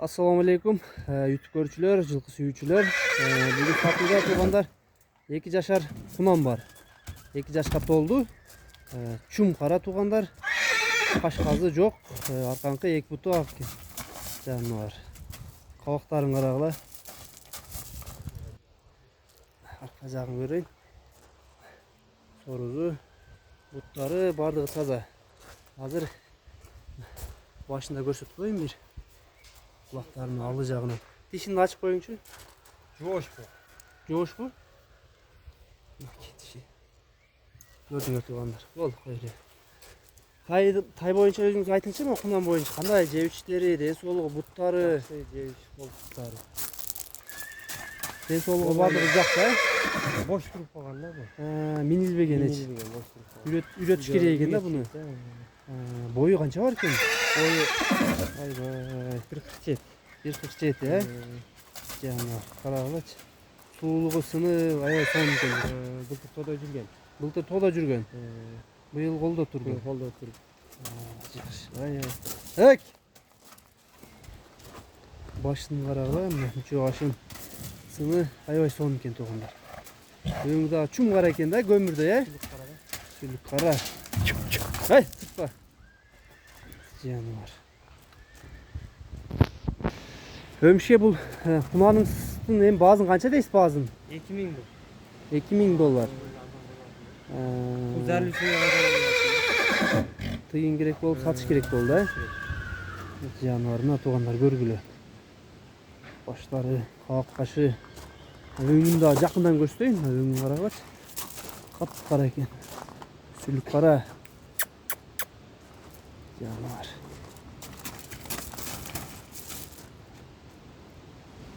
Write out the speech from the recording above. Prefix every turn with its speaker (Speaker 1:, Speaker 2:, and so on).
Speaker 1: Assalamu alaikum YouTube görücüler, жылкы сүйүүчүлөр. Бүгүн сатууга тургандар 2 жашар кунам бар. 2 жашка толду. Чум кара тугандар. Кашказы жок. Арканкы 2 буту ак жаны бар. Кабактарын карагыла. Арка жагын көрөйүн. Сорузу, буттары бардыгы таза. Азыр башында көрсөтүп коеюн бир. Kulaklarının alı jagынан. Dişini açıp koyunçu.
Speaker 2: Жош bu.
Speaker 1: Жош bu. Dişi. Gördüңөр тугандар. Болду койгула. Тай боюнча өзүңүз айтыңызчы, мен кунам боюнча кандай жебичтери, ден соолугу, буттары,
Speaker 2: Жебиш болуптары.
Speaker 1: ден соолугу бардыгы жакта,
Speaker 2: Boş туруп калган да бу.
Speaker 1: минилбеген эч. Үйрөтүш керек экен да буну. Бою канча бар экен?
Speaker 2: Boyu
Speaker 1: Айбай.
Speaker 2: 47.
Speaker 1: 1.47 Жана карагылачы. Суулугу сынып, аябай сонун экен.
Speaker 2: Былтыр тода жүргөн.
Speaker 1: Былтыр тода жүргөн. Быйыл колдо турду.
Speaker 2: Колдо туруп.
Speaker 1: Ек! Башын карагыла, мына ашын сыны аябай сонун экен тугандар. Өңү да чум кара экен да, көмүрдө, сүлүк кара. Ай, тутпа. Жаны бар. Өмшке бул кунаныңыздын эми баазын канча дейсиз баазын?
Speaker 2: 2000 bu.
Speaker 1: $2000.
Speaker 2: Güzellikini
Speaker 1: Тыйын керек болуп, сатыш керек болду, Жаныбарына тугандар көргүлө. Баштары, кабак кашы. Өңүн да жакындан көрсөтөйүн, өңүн карагылачы. Кап-кара экен. Сүлүк кара. Жаныбар.